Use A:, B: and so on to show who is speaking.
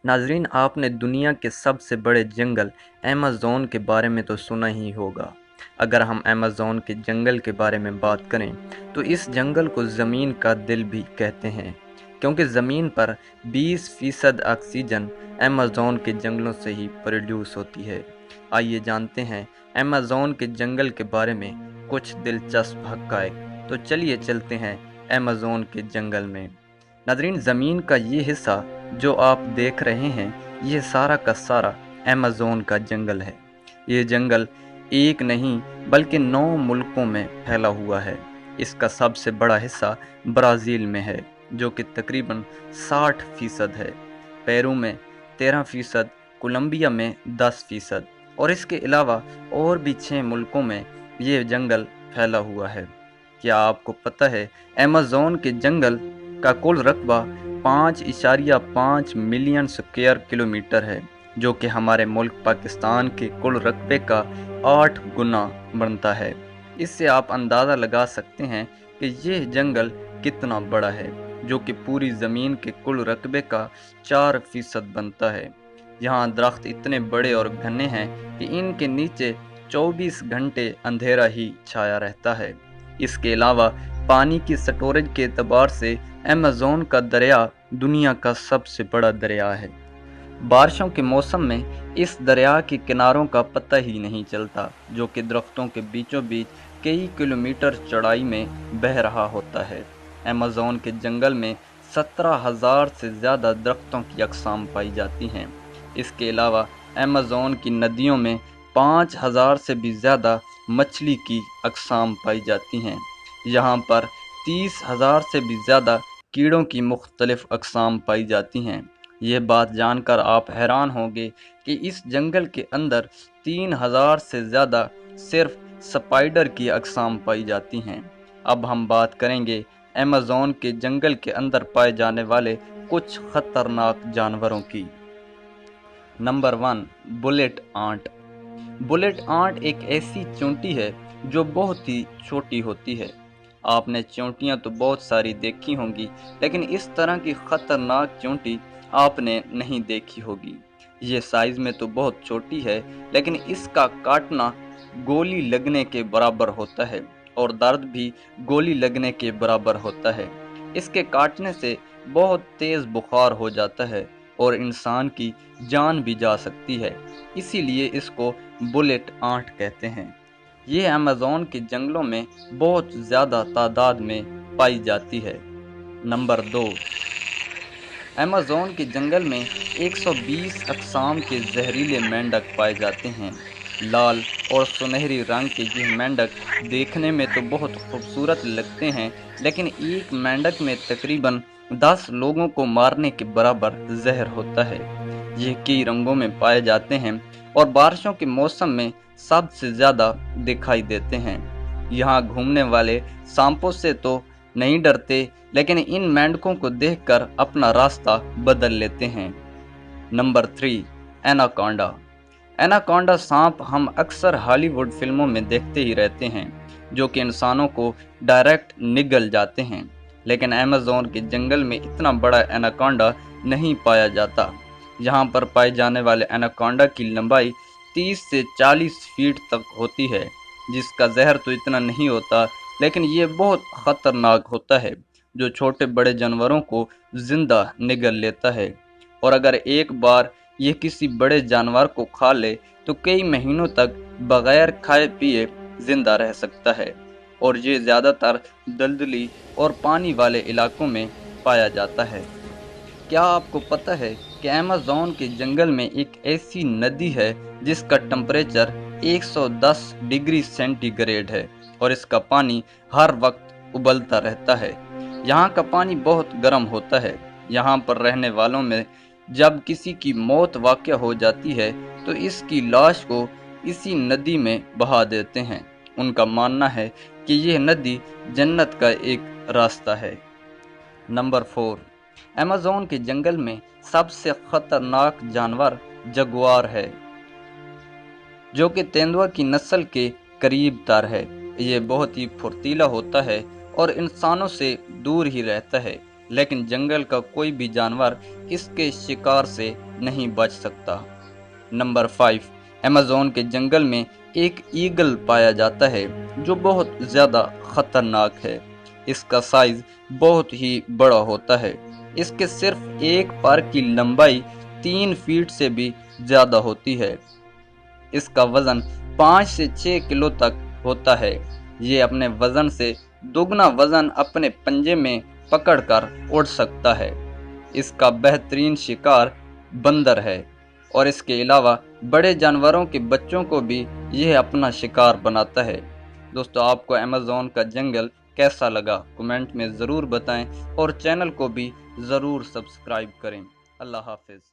A: नाजरीन, आपने दुनिया के सबसे बड़े जंगल अमेज़न के बारे में तो सुना ही होगा। अगर हम अमेज़न के जंगल के बारे में बात करें तो इस जंगल को ज़मीन का दिल भी कहते हैं, क्योंकि ज़मीन पर 20% ऑक्सीजन अमेज़न के जंगलों से ही प्रोड्यूस होती है। आइए जानते हैं अमेज़न के जंगल के बारे में कुछ दिलचस्प हक़ाइक़। तो चलिए चलते हैं अमेज़न के जंगल में। नाज़रीन, ज़मीन का ये हिस्सा जो आप देख रहे हैं, ये सारा का सारा अमेज़न का जंगल है। ये जंगल एक नहीं बल्कि 9 मुल्कों में फैला हुआ है। इसका सबसे बड़ा हिस्सा ब्राज़ील में है, जो कि तकरीबन 60% है। पेरू में 13%, कोलंबिया में 10% और इसके अलावा और भी 6 मुल्कों में ये जंगल फैला हुआ है। क्या आपको पता है अमेज़न के जंगल का कुल रकबा 5.5 मिलियन स्क्वायर किलोमीटर है, जो कि हमारे मुल्क पाकिस्तान के कुल रकबे का 8 गुना बनता है। इससे आप अंदाज़ा लगा सकते हैं कि यह जंगल कितना बड़ा है, जो कि पूरी ज़मीन के कुल रकबे का 4% बनता है। यहाँ दरख्त इतने बड़े और घने हैं कि इनके नीचे 24 घंटे अंधेरा ही छाया रहता है। इसके अलावा पानी की स्टोरेज के एतबार से अमेज़न का दरिया दुनिया का सबसे बड़ा दरिया है। बारिशों के मौसम में इस दरिया के किनारों का पता ही नहीं चलता, जो कि दरख्तों के बीचों बीच कई किलोमीटर चौड़ाई में बह रहा होता है। अमेज़न के जंगल में 17,000 से ज़्यादा दरख्तों की अक़साम पाई जाती हैं। इसके अलावा अमेज़न की नदियों में 5,000 से भी ज़्यादा मछली की अक़साम पाई जाती हैं। यहाँ पर 30,000 से भी ज़्यादा कीड़ों की मुख्तलिफ़ अक़साम पाई जाती हैं। यह बात जानकर आप हैरान होंगे कि इस जंगल के अंदर 3,000 से ज़्यादा सिर्फ स्पाइडर की अक़साम पाई जाती हैं। अब हम बात करेंगे अमेज़न के जंगल के अंदर पाए जाने वाले कुछ ख़तरनाक जानवरों की। Number 1, bullet ant. Bullet ant एक ऐसी चींटी है जो बहुत ही छोटी होती है। आपने चींटियां तो बहुत सारी देखी होंगी, लेकिन इस तरह की खतरनाक चींटी आपने नहीं देखी होगी। ये साइज में तो बहुत छोटी है, लेकिन इसका काटना गोली लगने के बराबर होता है और दर्द भी गोली लगने के बराबर होता है। इसके काटने से बहुत तेज बुखार हो जाता है और इंसान की जान भी जा सकती है। इसीलिए इसको बुलेट आंट कहते हैं। ये अमेज़न के जंगलों में बहुत ज़्यादा तादाद में पाई जाती है। नंबर 2, अमेज़न के जंगल में 120 अक़साम के जहरीले मेंढक पाए जाते हैं। लाल और सुनहरी रंग के ये मेंढक देखने में तो बहुत खूबसूरत लगते हैं, लेकिन एक मेंढक में तकरीबन 10 लोगों को मारने के बराबर जहर होता है। ये कई रंगों में पाए जाते हैं और बारिशों के मौसम में सबसे ज़्यादा दिखाई देते हैं। यहाँ घूमने वाले सांपों से तो नहीं डरते, लेकिन इन मेंढकों को देखकर अपना रास्ता बदल लेते हैं। Number 3, anaconda. एनाकोंडा सांप हम अक्सर हॉलीवुड फिल्मों में देखते ही रहते हैं, जो कि इंसानों को डायरेक्ट निगल जाते हैं। लेकिन अमेज़न के जंगल में इतना बड़ा एनाकोंडा नहीं पाया जाता। यहाँ पर पाए जाने वाले एनाकोंडा की लंबाई 30 से 40 फीट तक होती है, जिसका जहर तो इतना नहीं होता, लेकिन ये बहुत ख़तरनाक होता है, जो छोटे बड़े जानवरों को जिंदा निगल लेता है। और अगर एक बार ये किसी बड़े जानवर को खा ले तो कई महीनों तक बगैर खाए पिए जिंदा रह सकता है, और ये ज़्यादातर दलदली और पानी वाले इलाकों में पाया जाता है। क्या आपको पता है कि अमेज़न के जंगल में एक ऐसी नदी है जिसका टेम्परेचर 110 डिग्री सेंटीग्रेड है और इसका पानी हर वक्त उबलता रहता है। यहाँ का पानी बहुत गर्म होता है। यहाँ पर रहने वालों में जब किसी की मौत वाक़या हो जाती है तो इसकी लाश को इसी नदी में बहा देते हैं। उनका मानना है कि यह नदी जन्नत का एक रास्ता है। नंबर 4, अमेज़न के जंगल में सबसे खतरनाक जानवर जगुआर है, जो कि तेंदुआ की नस्ल के करीब तर है। ये बहुत ही फुर्तीला होता है और इंसानों से दूर ही रहता है। लेकिन जंगल का कोई भी जानवर इसके शिकार से नहीं बच सकता। नंबर 5, अमेज़न के जंगल में एक ईगल पाया जाता है जो बहुत ज़्यादा खतरनाक है। इसका साइज बहुत ही बड़ा होता है। इसके सिर्फ एक पैर की लंबाई 3 फीट से भी ज़्यादा होती है। इसका वजन 5 से 6 किलो तक होता है। ये अपने वजन से दोगुना वजन अपने पंजे में पकड़कर उड़ सकता है। इसका बेहतरीन शिकार बंदर है और इसके अलावा बड़े जानवरों के बच्चों को भी यह अपना शिकार बनाता है। दोस्तों, आपको अमेज़न का जंगल कैसा लगा कमेंट में ज़रूर बताएं और चैनल को भी ज़रूर सब्सक्राइब करें। अल्लाह हाफ़िज़।